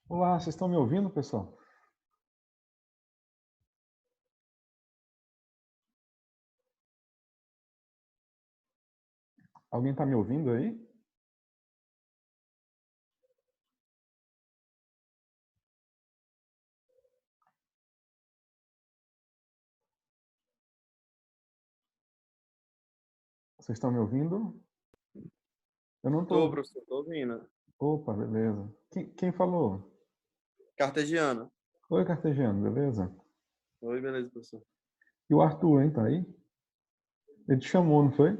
Olá, vocês estão me ouvindo, pessoal? Alguém está me ouvindo aí? Vocês estão me ouvindo? Eu não Tô, estou. professor, tô ouvindo. Opa, beleza. Quem falou? Cartegiano. Oi, Cartegiano, beleza? Oi, beleza, professor. E o Arthur, hein, tá aí? Ele te chamou, não foi?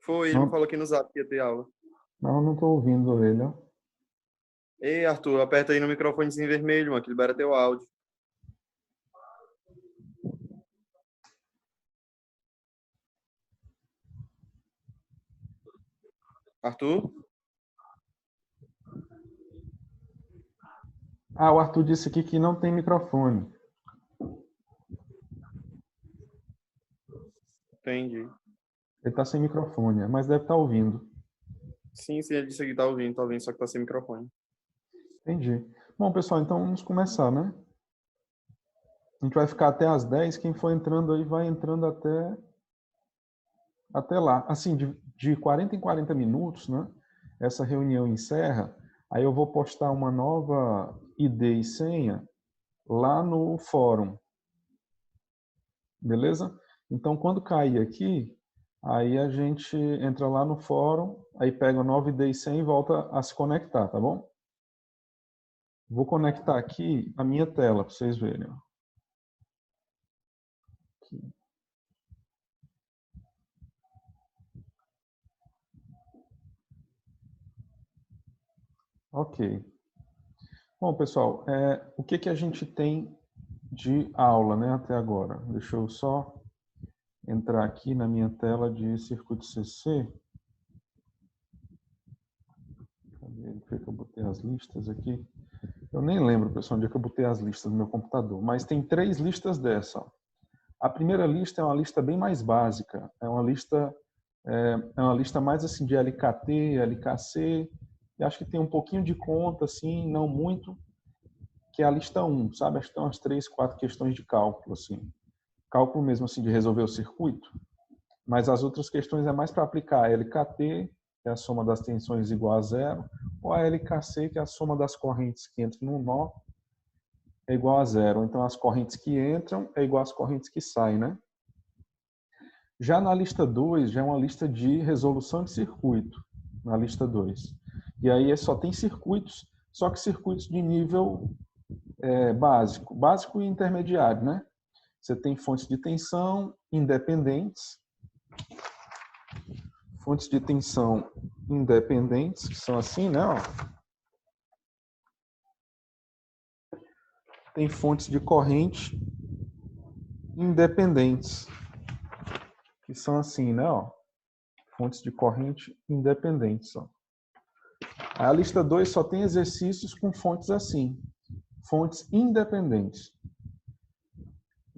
Foi, ele me Não, falou aqui no zap que ia ter aula. não, eu não estou ouvindo ele, ó. Ei, Arthur, aperta aí no microfonezinho vermelho, mano, que libera teu áudio. Arthur? Ah, o Arthur disse aqui que não tem microfone. Entendi. Ele está sem microfone, mas deve estar ouvindo. Sim, ele disse aqui tá ouvindo, só que tá sem microfone. Entendi. Bom, pessoal, então vamos começar, né? A gente vai ficar até às 10. Quem for entrando aí vai entrando até lá. Assim, de 40 em 40 minutos, né? Essa reunião encerra, aí eu vou postar uma nova ID e senha lá no fórum, beleza? Então, quando cair aqui, aí a gente entra lá no fórum, aí pega a nova ID e senha e volta a se conectar, tá bom? Vou conectar aqui a minha tela para vocês verem. Aqui. Ok. Bom, pessoal, o que a gente tem de aula, né, até agora? Deixa eu só entrar aqui na minha tela de circuito CC. Cadê? Onde foi que eu botei as listas aqui? Eu nem lembro, pessoal, onde é que eu botei as listas no meu computador, mas tem 3 listas dessa. Ó. A primeira lista é uma lista bem mais básica, é uma lista mais assim de LKT, LKC, e acho que tem um pouquinho de conta, assim, não muito, que é a lista 1, sabe? Acho que tem umas 3, 4 questões de cálculo, assim. Cálculo mesmo assim de resolver o circuito, mas as outras questões é mais para aplicar a LKT, que é a soma das tensões igual a zero, ou a LKC, que é a soma das correntes que entram no nó, é igual a zero. Então, as correntes que entram é igual às correntes que saem, né? Já na lista 2, já é uma lista de resolução de circuito, na lista 2. E aí só tem circuitos, só que circuitos de nível básico, básico e intermediário, né? Você tem fontes de tensão independentes, fontes de tensão independentes, que são assim, né? Ó. Tem fontes de corrente independentes, que são assim, né? Ó. Fontes de corrente independentes. Ó. A lista 2 só tem exercícios com fontes assim, fontes independentes.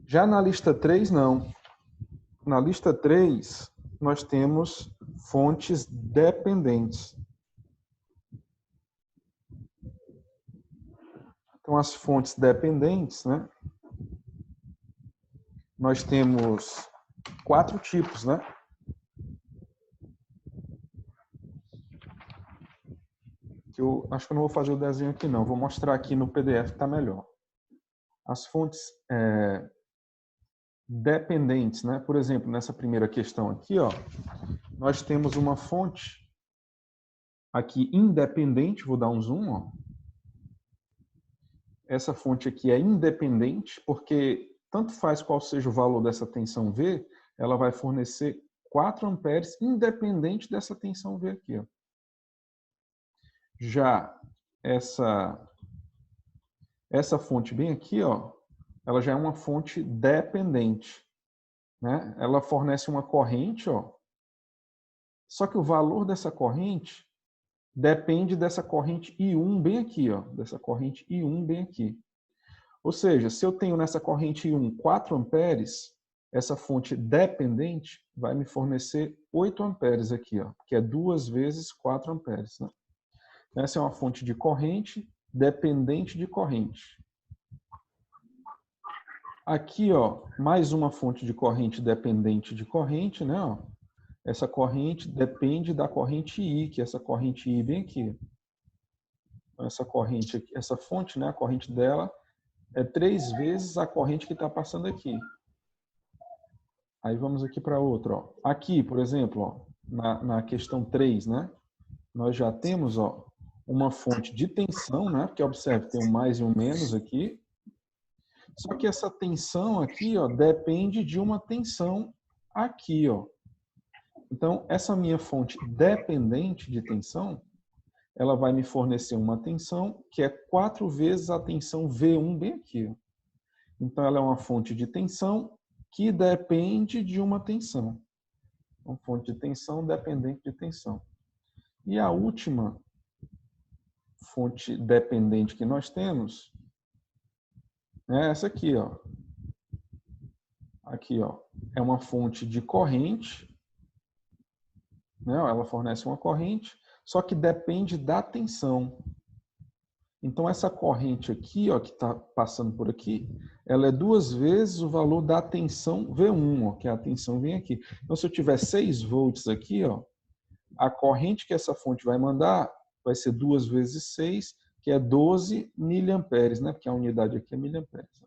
Já na lista 3, não. Na lista 3, nós temos fontes dependentes. Então, as fontes dependentes, né? Nós temos 4 tipos, né? Eu acho que eu não vou fazer o desenho aqui, não. Vou mostrar aqui no PDF que está melhor. As fontes dependentes, né? Por exemplo, nessa primeira questão aqui, ó, nós temos uma fonte aqui independente, vou dar um zoom, ó. Essa fonte aqui é independente, porque tanto faz qual seja o valor dessa tensão V, ela vai fornecer 4 amperes independente dessa tensão V aqui. Ó. Já essa fonte bem aqui, ó, ela já é uma fonte dependente. Né? Ela fornece uma corrente, ó, só que o valor dessa corrente depende dessa corrente I1 bem aqui, ó, dessa corrente I1 bem aqui. Ou seja, se eu tenho nessa corrente I1 4 amperes, essa fonte dependente vai me fornecer 8 amperes aqui, ó, que é 2 vezes 4 amperes. Né? Essa é uma fonte de corrente dependente de corrente. Aqui, ó, mais uma fonte de corrente dependente de corrente, né? Ó. Essa corrente depende da corrente I, que é essa corrente I bem aqui. Essa corrente aqui, essa fonte, né? A corrente dela é 3 vezes a corrente que está passando aqui. Aí vamos aqui para outra, ó. Aqui, por exemplo, ó, na questão 3, né? Nós já temos, ó, uma fonte de tensão, né? Porque observe, tem um mais e um menos aqui. Só que essa tensão aqui, ó, depende de uma tensão aqui, ó. Então, essa minha fonte dependente de tensão, ela vai me fornecer uma tensão que é 4 vezes a tensão V1 bem aqui, ó. Então, ela é uma fonte de tensão que depende de uma tensão. Uma fonte de tensão dependente de tensão. E a última fonte dependente que nós temos é essa aqui, ó. Aqui, ó, é uma fonte de corrente, né? Ela fornece uma corrente, só que depende da tensão. Então, essa corrente aqui, ó, que está passando por aqui, ela é 2 vezes o valor da tensão V1, ó, que a tensão vem aqui. Então, se eu tiver 6 volts aqui, ó, a corrente que essa fonte vai mandar vai ser 2 vezes 6, que é 12 miliamperes, né? Porque a unidade aqui é miliamperes.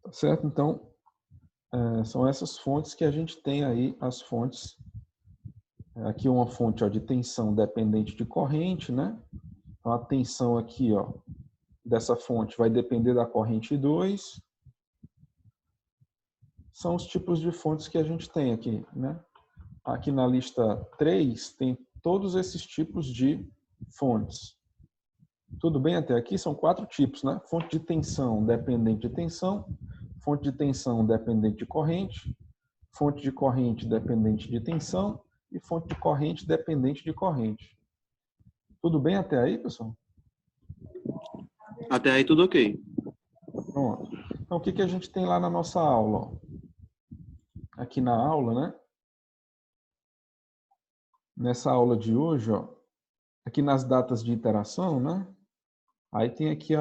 Tá certo? Então, são essas fontes que a gente tem aí, as fontes. Aqui uma fonte, ó, de tensão dependente de corrente, né? Então, a tensão aqui, ó, dessa fonte vai depender da corrente 2. São os tipos de fontes que a gente tem aqui, né? Aqui na lista 3 tem todos esses tipos de fontes. Tudo bem até aqui? São 4 tipos, né? Fonte de tensão dependente de tensão, fonte de tensão dependente de corrente, fonte de corrente dependente de tensão e fonte de corrente dependente de corrente. Tudo bem até aí, pessoal? Até aí tudo ok. Pronto. Então, o que a gente tem lá na nossa aula? Aqui na aula, né? Nessa aula de hoje, ó, aqui nas datas de interação, né? Aí tem aqui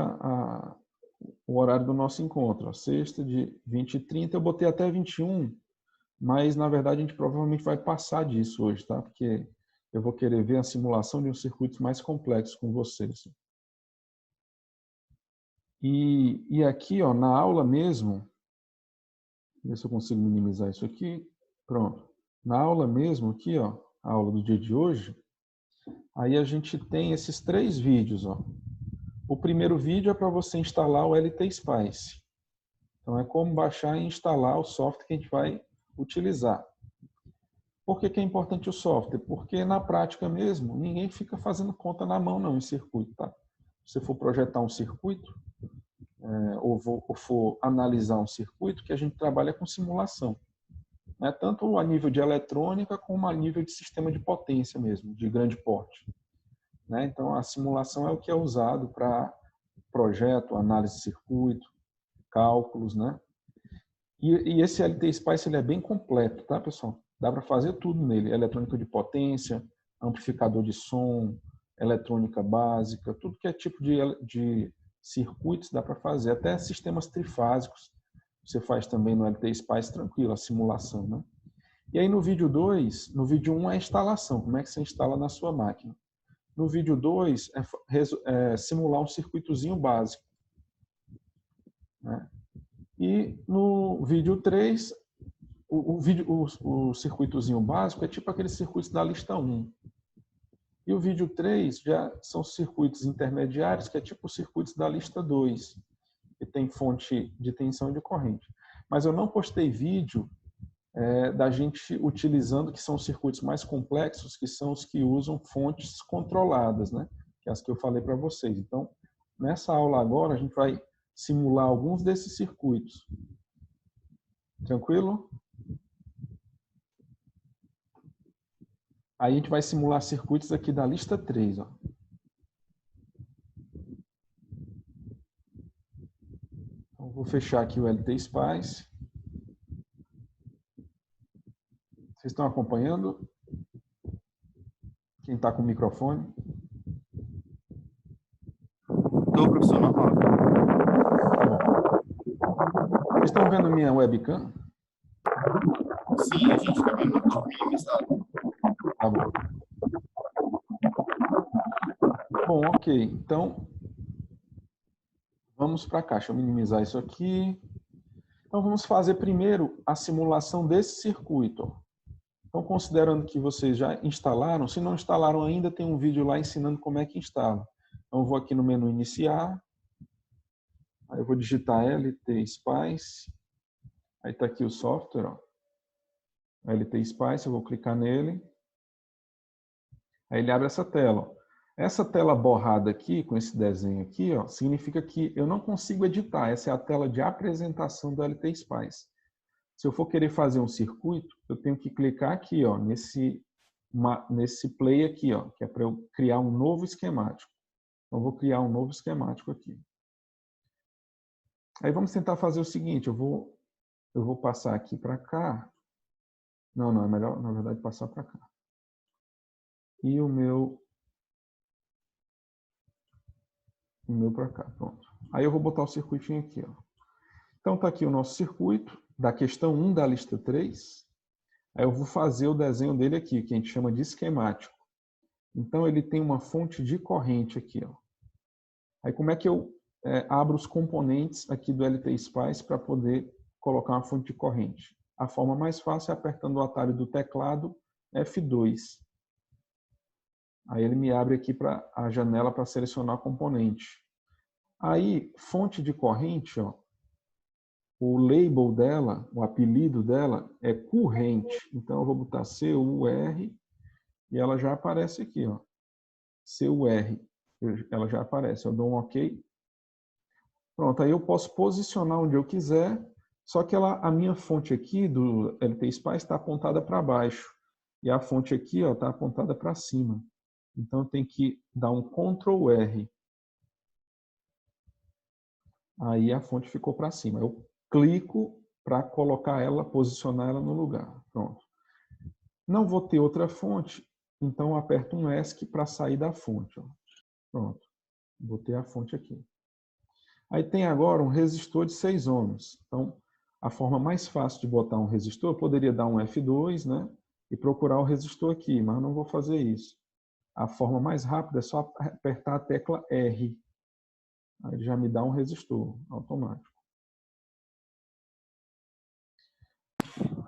o horário do nosso encontro. Ó, sexta de 20h30, eu botei até 21, mas na verdade a gente provavelmente vai passar disso hoje, tá? Porque eu vou querer ver a simulação de um circuito mais complexo com vocês. E aqui, ó, na aula mesmo, ver se eu consigo minimizar isso aqui. Pronto. Na aula mesmo, aqui, ó, a aula do dia de hoje, aí a gente tem esses 3 vídeos, ó. O primeiro vídeo é para você instalar o LT-Spice. Então, é como baixar e instalar o software que a gente vai utilizar. Por que é importante o software? Porque na prática mesmo, ninguém fica fazendo conta na mão não em circuito, tá? Se você for projetar um circuito, ou for analisar um circuito, que a gente trabalha com simulação. Né? Tanto a nível de eletrônica, como a nível de sistema de potência mesmo, de grande porte. Né? Então, a simulação é o que é usado para projeto, análise de circuito, cálculos, né? E esse LT-Spice ele é bem completo, tá, pessoal? Dá para fazer tudo nele. Eletrônica de potência, amplificador de som, eletrônica básica, tudo que é tipo de circuitos dá para fazer. Até sistemas trifásicos você faz também no LT-Spice tranquilo, a simulação, né? E aí no vídeo 2, no vídeo 1 é a instalação, como é que você instala na sua máquina. No vídeo 2 é simular um circuitozinho básico. Né? E no vídeo 3, o circuitozinho básico é tipo aqueles circuitos da lista 1. E o vídeo 3 já são circuitos intermediários, que é tipo os circuitos da lista 2, que tem fonte de tensão e de corrente. Mas eu não postei vídeo da gente utilizando, que são os circuitos mais complexos, que são os que usam fontes controladas, né? Que é as que eu falei para vocês. Então, nessa aula agora, a gente vai simular alguns desses circuitos. Tranquilo? Aí a gente vai simular circuitos aqui da lista 3. Ó. Então, vou fechar aqui o LT-Spice. Vocês estão acompanhando? Quem está com o microfone? estão vendo minha webcam? Sim, a gente está vendo minimizado. Tá bom. Bom, ok. Então, vamos para cá. Deixa eu minimizar isso aqui. Então, vamos fazer primeiro a simulação desse circuito. Então, considerando que vocês já instalaram, se não instalaram ainda, tem um vídeo lá ensinando como é que instala. Então, eu vou aqui no menu Iniciar. Aí eu vou digitar LT Spice. Aí está aqui o software, ó. LT Spice, eu vou clicar nele. Aí ele abre essa tela. Ó. Essa tela borrada aqui, com esse desenho aqui, ó, significa que eu não consigo editar. Essa é a tela de apresentação do LT Spice. Se eu for querer fazer um circuito, eu tenho que clicar aqui, ó, nesse play aqui, ó, que é para eu criar um novo esquemático. Então, eu vou criar um novo esquemático aqui. Aí vamos tentar fazer o seguinte, eu vou passar aqui para cá. Não, é melhor, na verdade, passar para cá. E o meu para cá, pronto. Aí eu vou botar o circuitinho aqui, ó. Então tá aqui o nosso circuito da questão 1 da lista 3. Aí eu vou fazer o desenho dele aqui, que a gente chama de esquemático. Então ele tem uma fonte de corrente aqui, ó. Aí como é que eu abro os componentes aqui do LT Spice para poder colocar uma fonte de corrente? A forma mais fácil é apertando o atalho do teclado F2. Aí ele me abre aqui para a janela para selecionar o componente. Aí, fonte de corrente, ó, o label dela, o apelido dela é corrente. Então eu vou botar CUR e ela já aparece aqui, ó. CUR. Ela já aparece. Eu dou um OK. Pronto, aí eu posso posicionar onde eu quiser, só que a minha fonte aqui do LT Spice está apontada para baixo. E a fonte aqui está apontada para cima. Então eu tenho que dar um Ctrl R. Aí a fonte ficou para cima. Eu clico para colocar ela, posicionar ela no lugar. Pronto. Não vou ter outra fonte, então eu aperto um ESC para sair da fonte. Ó. Pronto. Botei a fonte aqui. Aí tem agora um resistor de 6 ohms. Então, a forma mais fácil de botar um resistor, eu poderia dar um F2, né? E procurar o resistor aqui, mas não vou fazer isso. A forma mais rápida é só apertar a tecla R. Aí ele já me dá um resistor automático.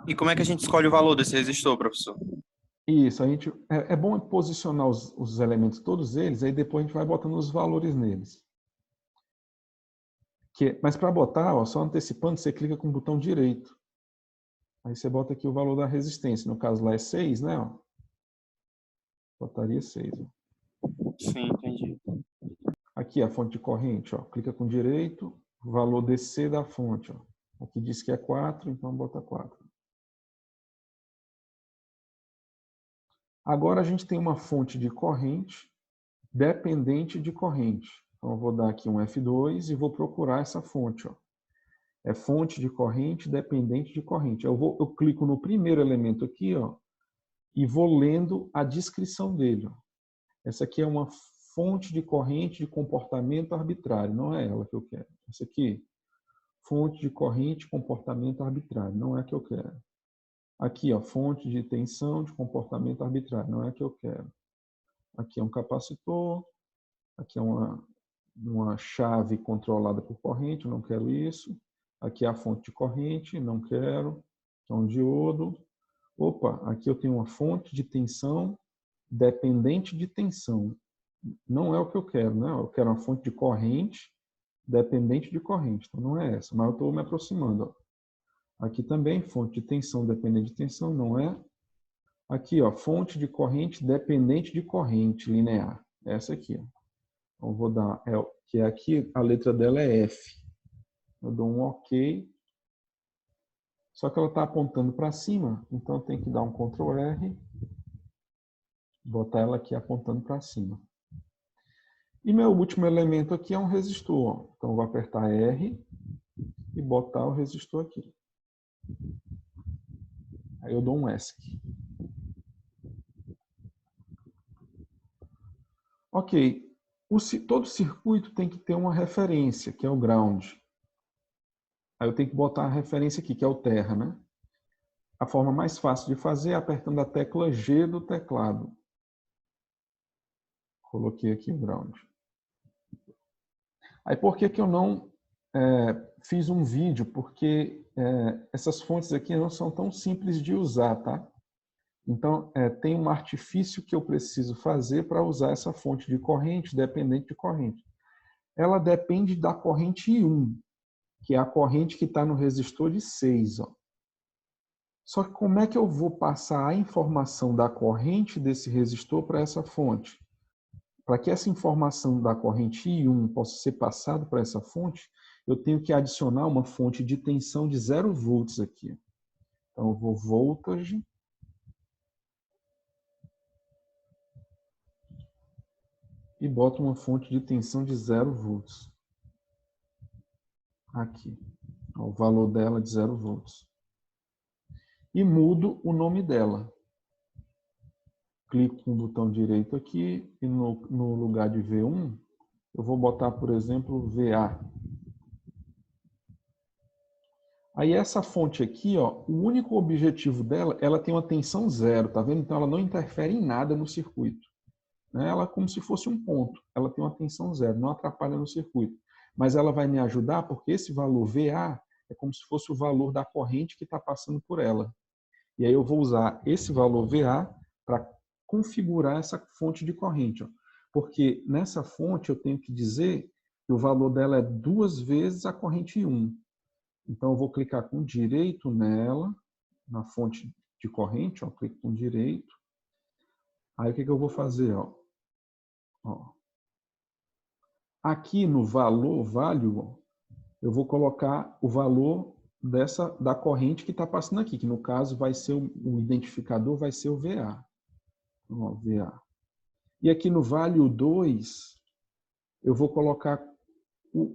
E como é que a gente escolhe o valor desse resistor, professor? Isso, é bom posicionar os elementos, todos eles, aí depois a gente vai botando os valores neles. Mas para botar, ó, só antecipando, você clica com o botão direito. Aí você bota aqui o valor da resistência. No caso lá é 6, né? Ó. Botaria 6. Ó. Sim, entendi. Aqui a fonte de corrente, ó. Clica com direito, valor DC da fonte. Ó. Aqui diz que é 4, então bota 4. Agora a gente tem uma fonte de corrente dependente de corrente. Então eu vou dar aqui um F2 e vou procurar essa fonte. Ó. É fonte de corrente dependente de corrente. Eu clico no primeiro elemento aqui, ó, e vou lendo a descrição dele. Ó. Essa aqui é uma fonte de corrente de comportamento arbitrário. Não é ela que eu quero. Essa aqui, fonte de corrente comportamento arbitrário. Não é a que eu quero. Aqui, ó, fonte de tensão de comportamento arbitrário. Não é a que eu quero. Aqui é um capacitor. Aqui é uma chave controlada por corrente. Eu não quero isso. Aqui é a fonte de corrente. Não quero. Aqui é um diodo. Opa, aqui eu tenho uma fonte de tensão dependente de tensão. Não é o que eu quero, né? Eu quero uma fonte de corrente dependente de corrente. Então não é essa, mas eu estou me aproximando. Ó. Aqui também, fonte de tensão dependente de tensão, não é. Aqui, ó, fonte de corrente dependente de corrente linear. Essa aqui. Ó. Então eu vou dar, que é aqui, a letra dela é F. Eu dou um OK. Só que ela está apontando para cima, então eu tenho que dar um Ctrl R, botar ela aqui apontando para cima. E meu último elemento aqui é um resistor. Então eu vou apertar R e botar o resistor aqui. Aí eu dou um ESC. Ok. Todo circuito tem que ter uma referência, que é o ground. Aí eu tenho que botar a referência aqui, que é o terra, né? A forma mais fácil de fazer é apertando a tecla G do teclado. Coloquei aqui o ground. Aí por que eu não fiz um vídeo? Porque essas fontes aqui não são tão simples de usar, tá? Então, tem um artifício que eu preciso fazer para usar essa fonte de corrente, dependente de corrente. Ela depende da corrente I1, que é a corrente que está no resistor de 6. Ó. Só que como é que eu vou passar a informação da corrente desse resistor para essa fonte? Para que essa informação da corrente I1 possa ser passada para essa fonte, eu tenho que adicionar uma fonte de tensão de 0 volts aqui. Então, eu vou voltage e boto uma fonte de tensão de 0 volts. Aqui. O valor dela é de 0 volts. E mudo o nome dela. Clico com o botão direito aqui e no lugar de V1, eu vou botar, por exemplo, VA. Aí essa fonte aqui, ó, o único objetivo dela, ela tem uma tensão 0, tá vendo? Então ela não interfere em nada no circuito. Ela é como se fosse um ponto. Ela tem uma tensão 0, não atrapalha no circuito. Mas ela vai me ajudar porque esse valor VA é como se fosse o valor da corrente que está passando por ela. E aí eu vou usar esse valor VA para configurar essa fonte de corrente. Ó. Porque nessa fonte eu tenho que dizer que o valor dela é 2 vezes a corrente 1. Então eu vou clicar com direito nela, na fonte de corrente, ó, clico com direito. Aí o que eu vou fazer? Ó? Aqui no valor, value, eu vou colocar o valor da corrente que está passando aqui, que no caso vai ser o identificador, vai ser o VA. Ó, VA. E aqui no value 2, eu vou colocar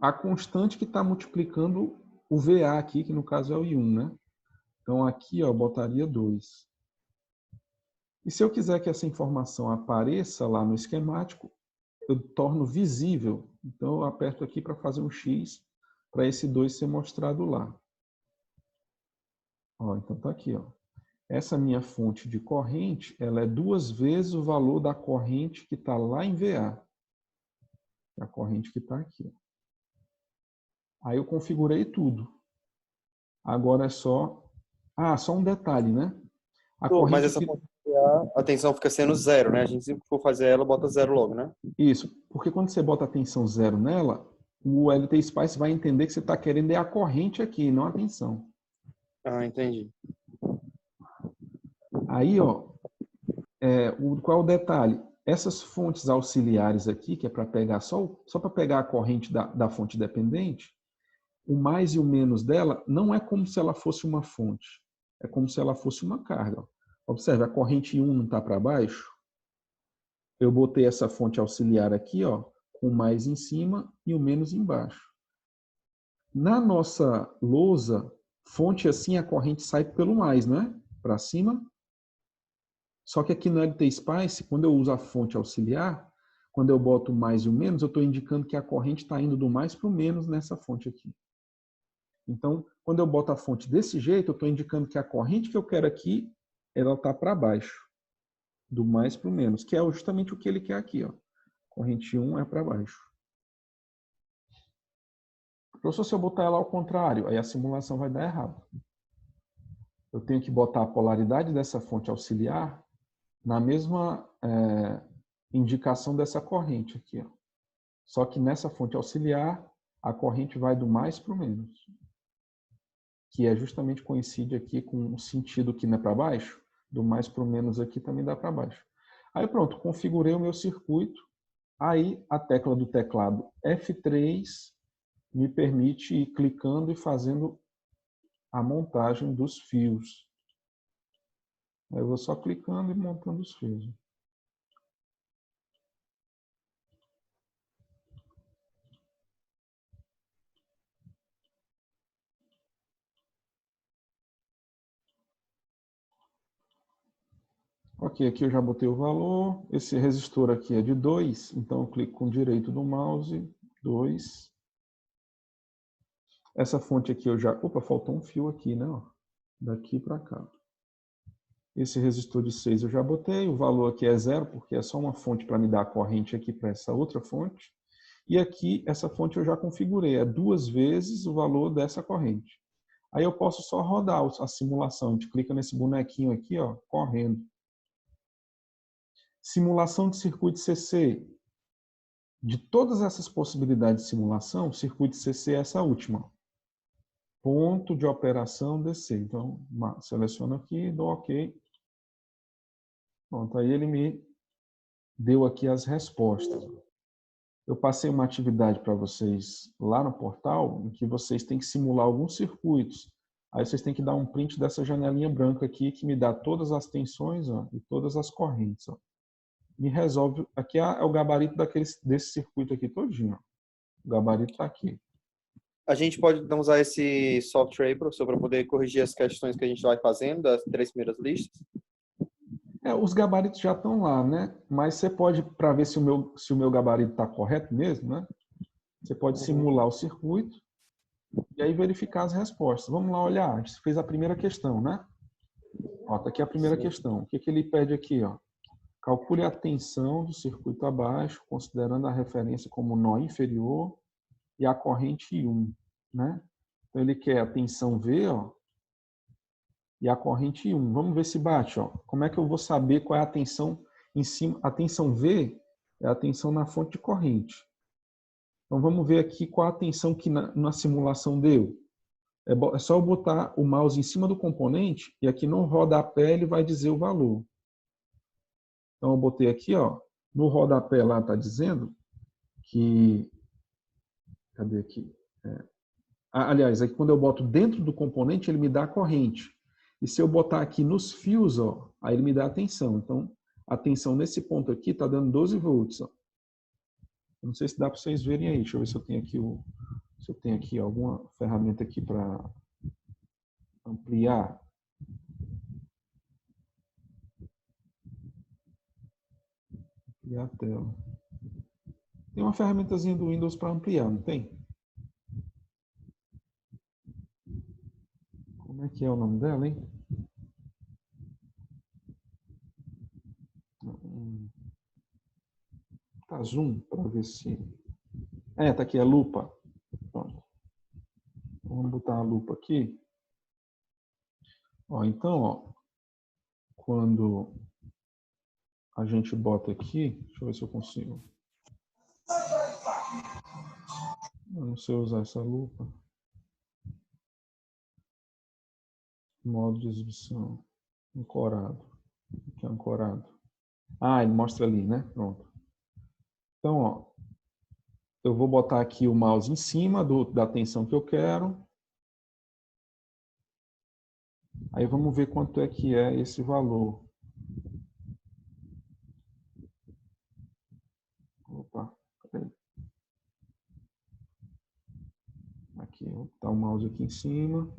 a constante que está multiplicando o VA aqui, que no caso é o I1, né? Então aqui, ó, eu botaria 2. E se eu quiser que essa informação apareça lá no esquemático, eu torno visível. Então eu aperto aqui para fazer um X para esse 2 ser mostrado lá. Ó, então está aqui. Ó. Essa minha fonte de corrente ela é 2 vezes o valor da corrente que está lá em VA. A corrente que está aqui. Aí eu configurei tudo. Agora é só... só um detalhe, né? A Mas corrente essa aqui... fonte, a tensão fica sendo 0, né? A gente sempre que for fazer ela, bota 0 logo, né? Isso, porque quando você bota a tensão 0 nela, o LT Spice vai entender que você está querendo é a corrente aqui, não a tensão. Ah, entendi. Aí, ó, qual é o detalhe? Essas fontes auxiliares aqui, que é para pegar só para pegar a corrente da fonte dependente, o mais e o menos dela não é como se ela fosse uma fonte, é como se ela fosse uma carga. Observe, a corrente 1 não está para baixo. Eu botei essa fonte auxiliar aqui, ó, com o mais em cima e o menos embaixo. Na nossa lousa, fonte assim, a corrente sai pelo mais, não é? Para cima. Só que aqui no LT Spice, quando eu uso a fonte auxiliar, quando eu boto o mais e o menos, eu estou indicando que a corrente está indo do mais para o menos nessa fonte aqui. Então, quando eu boto a fonte desse jeito, eu estou indicando que a corrente que eu quero aqui, ela está para baixo, do mais para o menos, que é justamente o que ele quer aqui. Ó. Corrente 1 é para baixo. Professor, se eu botar ela ao contrário, aí a simulação vai dar errado. Eu tenho que botar a polaridade dessa fonte auxiliar na mesma indicação dessa corrente aqui. Ó. Só que nessa fonte auxiliar, a corrente vai do mais para o menos. Que é justamente coincide aqui com o sentido que não é para baixo, do mais para o menos aqui também dá para baixo. Aí pronto, configurei o meu circuito. Aí a tecla do teclado F3 me permite ir clicando e fazendo a montagem dos fios. Aí eu vou só clicando e montando os fios. Ok, aqui eu já botei o valor. Esse resistor aqui é de 2, então eu clico com o direito do mouse, 2. Essa fonte aqui eu já... Opa, faltou um fio aqui, né? Ó, daqui para cá. Esse resistor de 6 eu já botei. O valor aqui é 0, porque é só uma fonte para me dar a corrente aqui para essa outra fonte. E aqui, essa fonte eu já configurei. É 2 vezes o valor dessa corrente. Aí eu posso só rodar a simulação. A gente clica nesse bonequinho aqui, ó, correndo. Simulação de circuito CC. De todas essas possibilidades de simulação, o circuito CC é essa última. Ponto de operação DC. Então, seleciono aqui, dou OK. Pronto, aí ele me deu aqui as respostas. Eu passei uma atividade para vocês lá no portal, em que vocês têm que simular alguns circuitos. Aí vocês têm que dar um print dessa janelinha branca aqui, que me dá todas as tensões, ó, e todas as correntes. Ó. Me resolve, aqui é o gabarito desse circuito aqui todinho. Ó. O gabarito está aqui. A gente pode então usar esse software aí, professor, para poder corrigir as questões que a gente vai fazendo das 3 primeiras listas? Os gabaritos já estão lá, né? Mas você pode, para ver se o meu gabarito está correto mesmo, né? Você pode simular o circuito e aí verificar as respostas. Vamos lá olhar. A gente fez a primeira questão, né? Ó, tá aqui a primeira questão. O que ele pede aqui, ó? Calcule a tensão do circuito abaixo, considerando a referência como nó inferior e a corrente I1, né? Então ele quer a tensão V, ó, e a corrente I1. Vamos ver se bate, ó. Como é que eu vou saber qual é a tensão em cima? A tensão V é a tensão na fonte de corrente. Então vamos ver aqui qual a tensão que na simulação deu. É só eu botar o mouse em cima do componente e aqui no rodapé ele vai dizer o valor. Então eu botei aqui, ó, no rodapé lá está dizendo que... Cadê aqui? Aliás, aqui quando eu boto dentro do componente ele me dá a corrente. E se eu botar aqui nos fios, ó, aí ele me dá a tensão. Então, a tensão nesse ponto aqui está dando 12 volts. Ó. Não sei se dá para vocês verem aí. Deixa eu ver se eu tenho aqui alguma ferramenta aqui para ampliar. Ampliar a tela. Tem uma ferramentazinha do Windows para ampliar, não tem? Como é que é o nome dela, hein? Tá, zoom, para ver se... tá aqui, a lupa. Pronto. Vamos botar a lupa aqui. Ó, então, ó, quando a gente bota aqui, deixa eu ver se eu consigo. Eu não sei usar essa lupa. Modo de exibição. Ancorado. Aqui é ancorado. Ele mostra ali, né? Pronto. Então, ó, eu vou botar aqui o mouse em cima da tensão que eu quero. Aí vamos ver quanto é que é esse valor. Opa, peraí. Aqui, vou botar o mouse aqui em cima.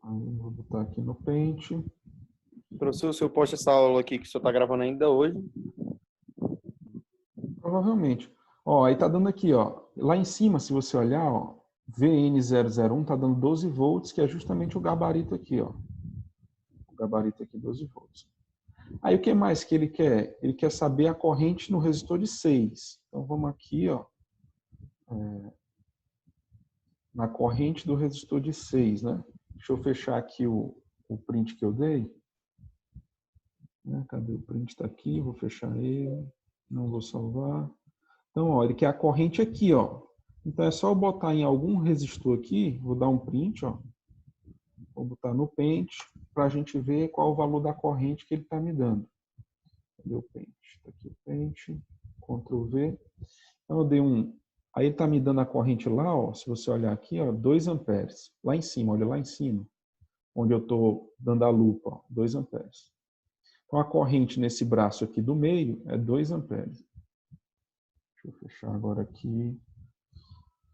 Aí vou botar aqui no pente. Professor, o senhor posta essa aula aqui que o senhor está gravando ainda hoje? Provavelmente. Ó, aí tá dando aqui, ó. Lá em cima, se você olhar, ó, VN001 tá dando 12 volts, que é justamente o gabarito aqui, ó. O gabarito aqui, 12 volts. Aí o que mais que ele quer? Ele quer saber a corrente no resistor de 6. Então vamos aqui, ó. Na corrente do resistor de 6, né? Deixa eu fechar aqui o print que eu dei. Cadê o print? Está aqui, vou fechar ele. Não vou salvar. Então, ó, ele quer a corrente aqui, ó. Então é só eu botar em algum resistor aqui, vou dar um print, ó. Vou botar no pente para a gente ver qual o valor da corrente que ele está me dando. Cadê o pente? Está aqui o pente. Ctrl V. Então eu dei um... Aí ele está me dando a corrente lá, ó, se você olhar aqui, ó, 2 amperes. Lá em cima, olha lá em cima. Onde eu estou dando a lupa, ó, 2 amperes. Então a corrente nesse braço aqui do meio é 2 amperes. Deixa eu fechar agora aqui.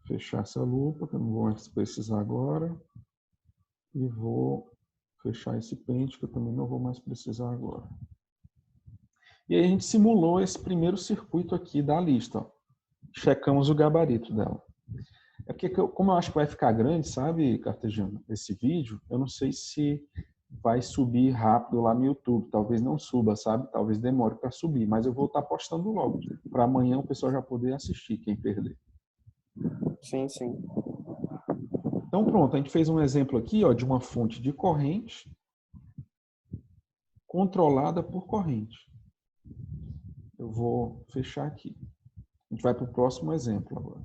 Fechar essa lupa, que eu não vou mais precisar agora. E vou fechar esse pente, que eu também não vou mais precisar agora. E aí a gente simulou esse primeiro circuito aqui da lista. Ó. checamos o gabarito dela. É porque, como eu acho que vai ficar grande, sabe, Cartejano, esse vídeo, eu não sei se vai subir rápido lá no YouTube. Talvez não suba, sabe? Talvez demore para subir, mas eu vou estar postando logo, para amanhã o pessoal já poder assistir, quem perder. Sim, sim. Então, pronto, a gente fez um exemplo aqui, ó, de uma fonte de corrente controlada por corrente. Eu vou fechar aqui. A gente vai para o próximo exemplo agora.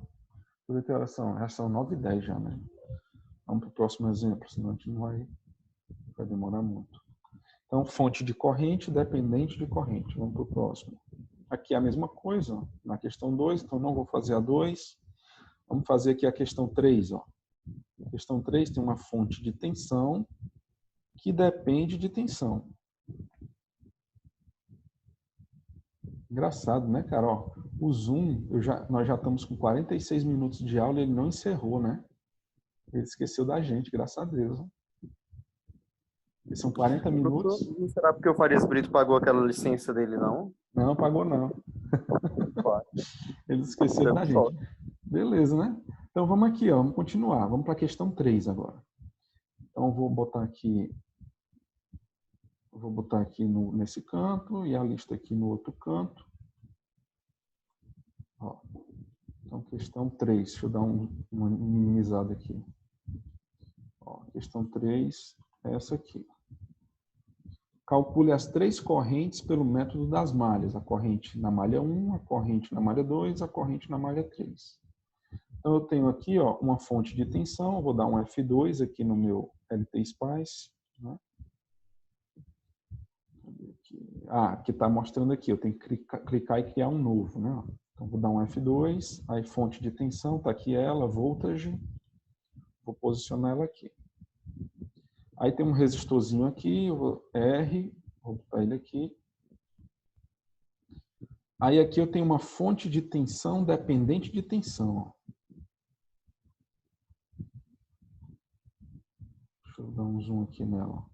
Por que horas são? Já são 9h10 já, né? Vamos para o próximo exemplo, senão a gente não vai demorar muito. Então, fonte de corrente dependente de corrente. Vamos para o próximo. Aqui é a mesma coisa, ó, na questão 2, então não vou fazer a 2. Vamos fazer aqui a questão 3. Ó. A questão 3 tem uma fonte de tensão que depende de tensão. Engraçado, né, cara? Ó, o Zoom, nós já estamos com 46 minutos de aula e ele não encerrou, né? Ele esqueceu da gente, graças a Deus. Né? E são 40 minutos. Não será porque o Farias Brito pagou aquela licença dele, não? Não, pagou não. Eles esqueceram da gente. Beleza, né? Então vamos aqui, ó, vamos continuar. Vamos para a questão 3 agora. Então eu vou botar aqui nesse canto e a lista aqui no outro canto. Ó. Então questão 3, deixa eu dar uma minimizada aqui. Ó, questão 3 é essa aqui. Calcule as 3 correntes pelo método das malhas. A corrente na malha 1, a corrente na malha 2, a corrente na malha 3. Então, eu tenho aqui ó, uma fonte de tensão. Eu vou dar um F2 aqui no meu LT Spice. Né? Que está mostrando aqui. Eu tenho que clicar e criar um novo. Né? Então, vou dar um F2. Aí, fonte de tensão, está aqui ela, voltage. Vou posicionar ela aqui. Aí tem um resistorzinho aqui, R, vou botar ele aqui. Aí aqui eu tenho uma fonte de tensão dependente de tensão. Deixa eu dar um zoom aqui nela.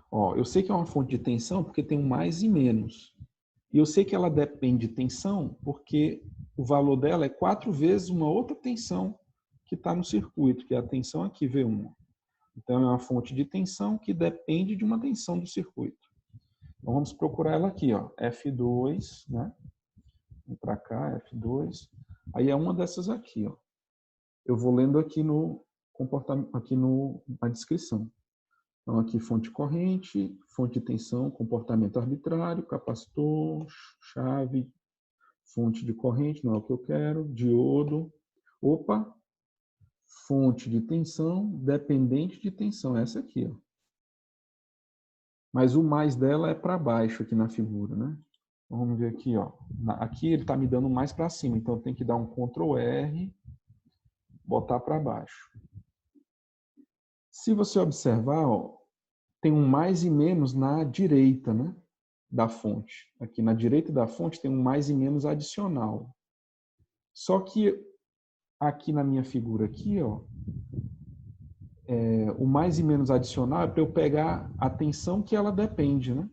Ó, eu sei que é uma fonte de tensão porque tem um mais e menos. E eu sei que ela depende de tensão porque o valor dela é 4 vezes uma outra tensão que está no circuito, que é a tensão aqui, V1. Então, é uma fonte de tensão que depende de uma tensão do circuito. Então, vamos procurar ela aqui, ó, F2, né? Vem para cá, F2. Aí é uma dessas aqui, ó. Eu vou lendo aqui no comportamento, aqui na descrição. Então, aqui fonte corrente, fonte de tensão, comportamento arbitrário, capacitor, chave, fonte de corrente, não é o que eu quero, diodo. Opa! Fonte de tensão, dependente de tensão, essa aqui, ó. Mas o mais dela é para baixo aqui na figura, né? Vamos ver aqui, ó. Aqui ele está me dando mais para cima, então eu tenho que dar um Ctrl R, botar para baixo. Se você observar, ó, tem um mais e menos na direita, né, da fonte. Aqui na direita da fonte tem um mais e menos adicional. Só que aqui na minha figura aqui, ó, o mais e menos adicional é para eu pegar a tensão que ela depende, né?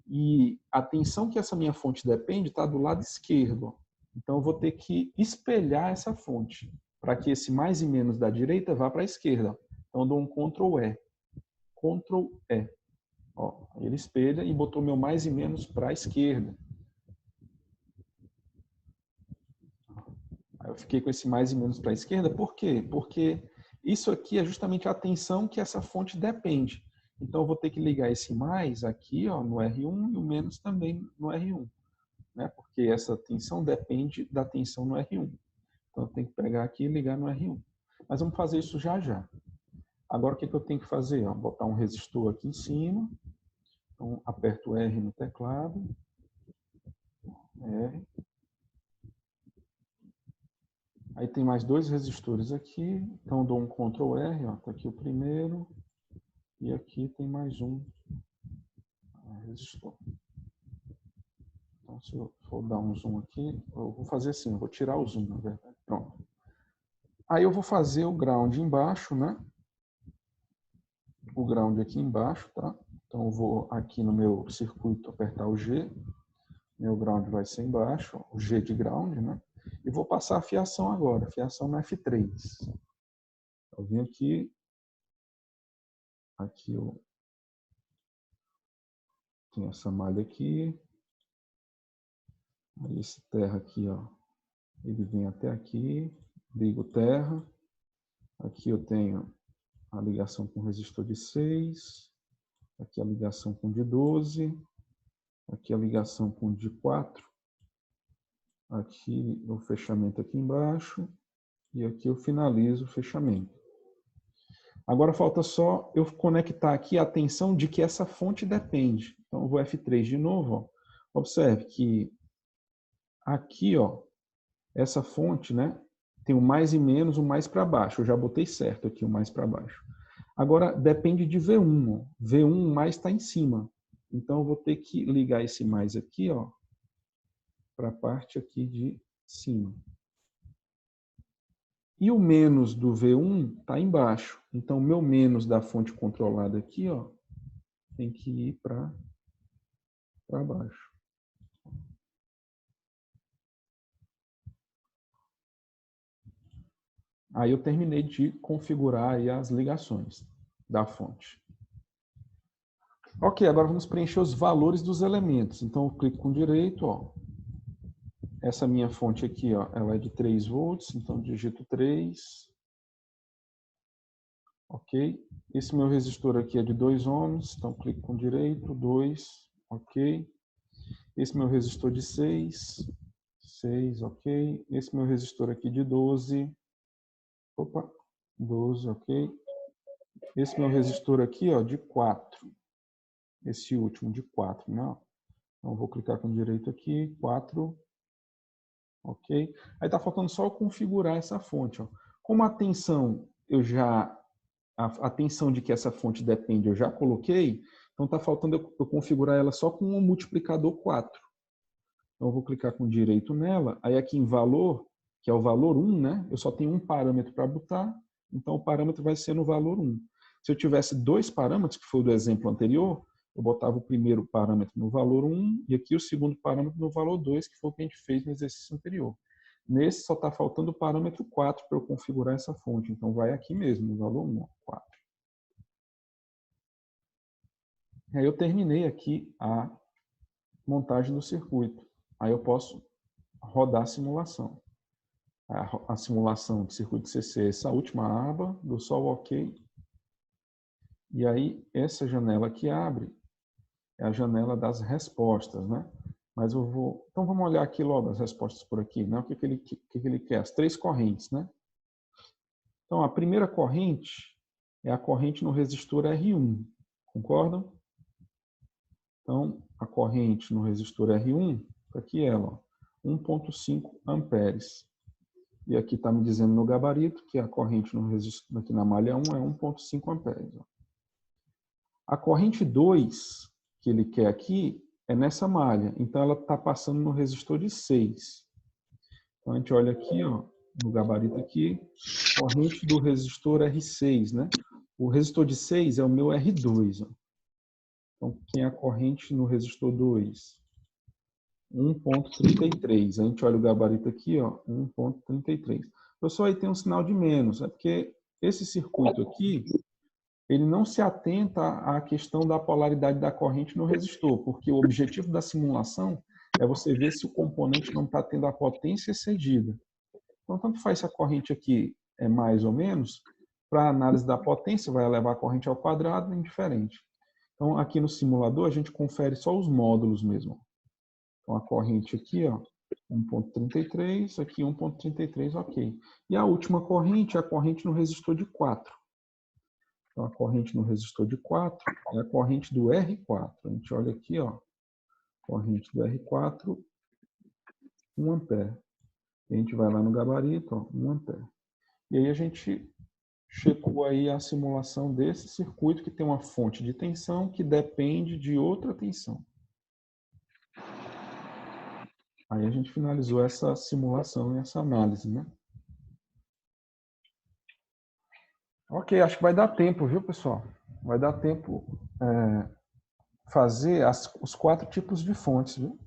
E a tensão que essa minha fonte depende está do lado esquerdo. Então, eu vou ter que espelhar essa fonte para que esse mais e menos da direita vá para a esquerda. Então, eu dou um Ctrl E. Ctrl E. Ó, ele espelha e botou meu mais e menos para a esquerda. Aí eu fiquei com esse mais e menos para a esquerda. Por quê? Porque isso aqui é justamente a tensão que essa fonte depende. Então, eu vou ter que ligar esse mais aqui, ó, no R1 e o menos também no R1. Né? Porque essa tensão depende da tensão no R1. Então, eu tenho que pegar aqui e ligar no R1. Mas vamos fazer isso já já. Agora, o que eu tenho que fazer? Ó, botar um resistor aqui em cima. Então, aperto R no teclado. R. Aí tem mais 2 resistores aqui. Então, dou um Ctrl R. Está aqui o primeiro. E aqui tem mais um resistor. Então, se eu for dar um zoom aqui, eu vou fazer assim, eu vou tirar o zoom, na verdade. Pronto. Aí eu vou fazer o ground embaixo, né? O ground aqui embaixo, tá? Então, eu vou aqui no meu circuito apertar o G. Meu ground vai ser embaixo, o G de ground, né? E vou passar a fiação agora, fiação na F3. Eu vim aqui eu tenho essa malha aqui, aí esse terra aqui, ó, ele vem até aqui, ligo terra, aqui eu tenho a ligação com resistor de 6, aqui a ligação com de 12, aqui a ligação com de 4, aqui o fechamento aqui embaixo, e aqui eu finalizo o fechamento. Agora falta só eu conectar aqui a tensão de que essa fonte depende. Então eu vou F3 de novo, ó. Observe que aqui, ó, essa fonte, né, tem o mais e menos, o mais para baixo. Eu já botei certo aqui o mais para baixo. Agora depende de V1, ó. V1 mais está em cima. Então eu vou ter que ligar esse mais aqui, ó, para a parte aqui de cima. E o menos do V1 está embaixo. Então, o meu menos da fonte controlada aqui, ó, tem que ir para baixo. Aí eu terminei de configurar aí as ligações da fonte. Ok, agora vamos preencher os valores dos elementos. Então, eu clico com direito, ó. Essa minha fonte aqui, ó, ela é de 3 volts, então digito 3. Ok. Esse meu resistor aqui é de 2 ohms, então clico com direito, 2, ok. Esse meu resistor de 6, ok. Esse meu resistor aqui de 12, 12, ok. Esse meu resistor aqui, ó, de 4. Esse último de 4, não. Então vou clicar com direito aqui, 4, ok. Aí tá faltando só eu configurar essa fonte, ó. Como a tensão a tensão de que essa fonte depende eu já coloquei, então está faltando eu configurar ela só com um multiplicador 4. Então eu vou clicar com direito nela, aí aqui em valor, que é o valor 1, né? Eu só tenho um parâmetro para botar, então o parâmetro vai ser no valor 1. Se eu tivesse 2 parâmetros, que foi o do exemplo anterior, eu botava o primeiro parâmetro no valor 1 e aqui o segundo parâmetro no valor 2, que foi o que a gente fez no exercício anterior. Nesse só está faltando o parâmetro 4 para eu configurar essa fonte. Então vai aqui mesmo, no valor 1, 4. Aí eu terminei aqui a montagem do circuito. Aí eu posso rodar a simulação. A simulação de circuito CC, essa última aba, dou só o OK. E aí essa janela que abre é a janela das respostas, né? Mas eu vou... Então vamos olhar aqui logo as respostas por aqui, né? O que ele quer? As 3 correntes, né? Então a primeira corrente é a corrente no resistor R1, concordam? Então a corrente no resistor R1, aqui ela, 1,5 amperes. E aqui está me dizendo no gabarito que a corrente no resistor, aqui na malha 1 é 1,5 amperes. A corrente 2, que ele quer aqui, é nessa malha. Então, ela está passando no resistor de 6. Então, a gente olha aqui, ó, no gabarito aqui, corrente do resistor R6, né? O resistor de 6 é o meu R2. Ó. Então, quem é a corrente no resistor 2? 1,33. A gente olha o gabarito aqui, ó, 1,33. Pessoal, aí tem um sinal de menos, é porque esse circuito aqui, ele não se atenta à questão da polaridade da corrente no resistor, porque o objetivo da simulação é você ver se o componente não está tendo a potência excedida. Então, tanto faz se a corrente aqui é mais ou menos, para a análise da potência, vai elevar a corrente ao quadrado, é indiferente. Então, aqui no simulador, a gente confere só os módulos mesmo. Então, a corrente aqui, ó, 1,33, aqui 1,33, ok. E a última corrente é a corrente no resistor de 4. Então, a corrente no resistor de 4 é a corrente do R4. A gente olha aqui, ó, corrente do R4, 1 ampere. E a gente vai lá no gabarito, ó, 1 ampere. E aí a gente checou aí a simulação desse circuito que tem uma fonte de tensão que depende de outra tensão. Aí a gente finalizou essa simulação e essa análise, né? Ok, acho que vai dar tempo, viu, pessoal? Vai dar tempo fazer os 4 tipos de fontes, viu?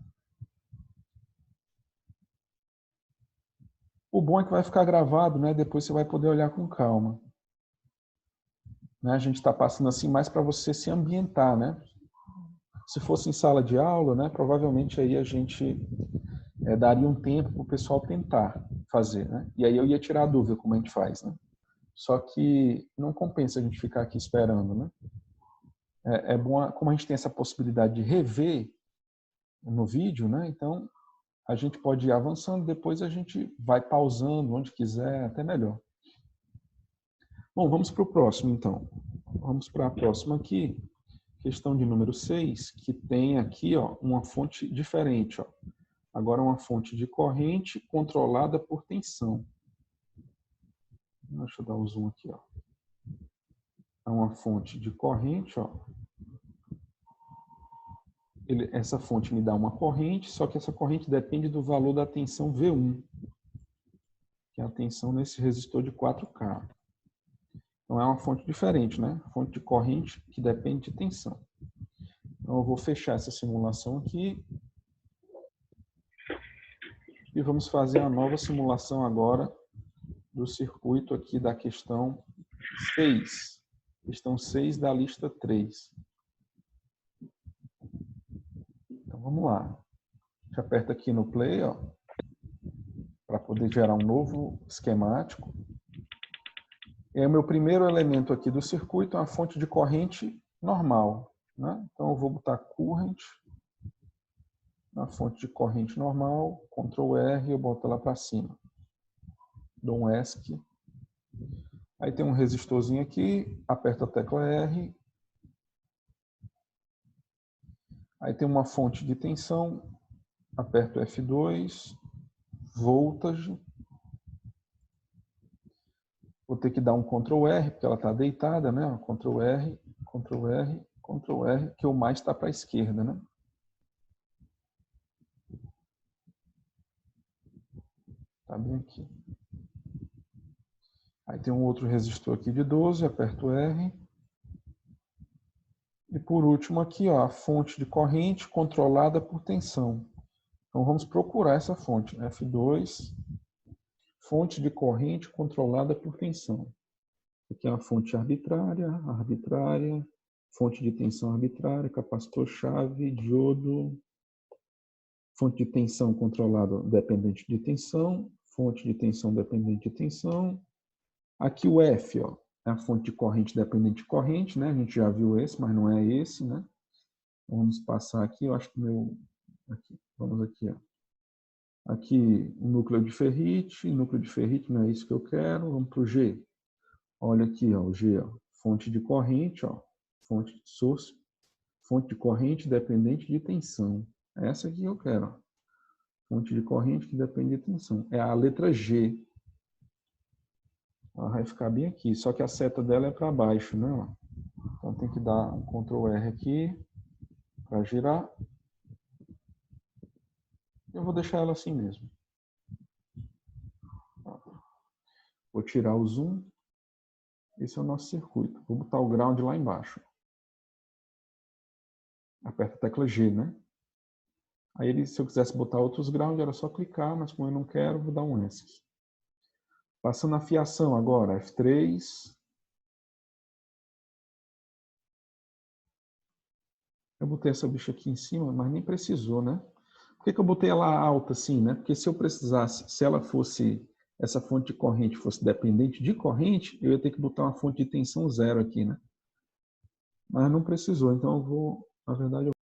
O bom é que vai ficar gravado, né? Depois você vai poder olhar com calma. Né? A gente está passando assim mais para você se ambientar, né? Se fosse em sala de aula, né? Provavelmente aí a gente daria um tempo para o pessoal tentar fazer, né? E aí eu ia tirar a dúvida como a gente faz, né? Só que não compensa a gente ficar aqui esperando, né? É bom, como a gente tem essa possibilidade de rever no vídeo, né? Então a gente pode ir avançando, depois a gente vai pausando onde quiser, até melhor. Bom, vamos para o próximo, então. Vamos para a próxima aqui, questão de número 6, que tem aqui ó, uma fonte diferente. Ó. Agora uma fonte de corrente controlada por tensão. Deixa eu dar o zoom aqui. Ó. É uma fonte de corrente. Ó. Essa fonte me dá uma corrente, só que essa corrente depende do valor da tensão V1, que é a tensão nesse resistor de 4K. Então é uma fonte diferente, né? Fonte de corrente que depende de tensão. Então eu vou fechar essa simulação aqui. E vamos fazer a nova simulação agora do circuito aqui da questão 6. Questão 6 da lista 3. Então vamos lá. A gente aperta aqui no play, ó, para poder gerar um novo esquemático. E aí, o meu primeiro elemento aqui do circuito é uma fonte de corrente normal. Né? Então, eu vou botar current na fonte de corrente normal, Ctrl R e eu boto ela para cima. Dou um ESC. Aí tem um resistorzinho aqui, aperto a tecla R. Aí tem uma fonte de tensão, aperto F2, voltage. Vou ter que dar um Ctrl R, porque ela está deitada, né? Ctrl R, Ctrl R, Ctrl R, que o mais está para a esquerda, né? Está bem aqui. Aí tem um outro resistor aqui de 12, aperto R. E por último aqui, ó, a fonte de corrente controlada por tensão. Então vamos procurar essa fonte, F2, fonte de corrente controlada por tensão. Aqui é uma fonte arbitrária, fonte de tensão arbitrária, capacitor-chave, diodo, fonte de tensão controlada dependente de tensão, fonte de tensão dependente de tensão. Aqui o F, ó, é a fonte de corrente dependente de corrente, né? A gente já viu esse, mas não é esse, né? Vamos passar aqui, eu acho que meu... Aqui, vamos aqui, ó. Aqui o núcleo de ferrite não é isso que eu quero, vamos para o G. Olha aqui, ó, o G, ó, fonte de corrente, ó, fonte de source, fonte de corrente dependente de tensão. É essa aqui que eu quero, ó. Fonte de corrente que depende de tensão. É a letra G. Ela vai ficar bem aqui, só que a seta dela é para baixo, né? Então tem que dar um Ctrl R aqui para girar. Eu vou deixar ela assim mesmo. Vou tirar o zoom. Esse é o nosso circuito. Vou botar o ground lá embaixo. Aperta a tecla G, né? Aí, se eu quisesse botar outros ground, era só clicar, mas como eu não quero, vou dar um ESC. Passando a fiação agora, F3. Eu botei essa bicha aqui em cima, mas nem precisou, né? Por que eu botei ela alta assim, né? Porque se eu precisasse, se ela fosse, essa fonte de corrente fosse dependente de corrente, eu ia ter que botar uma fonte de tensão 0 aqui, né? Mas não precisou, então eu vou, na verdade,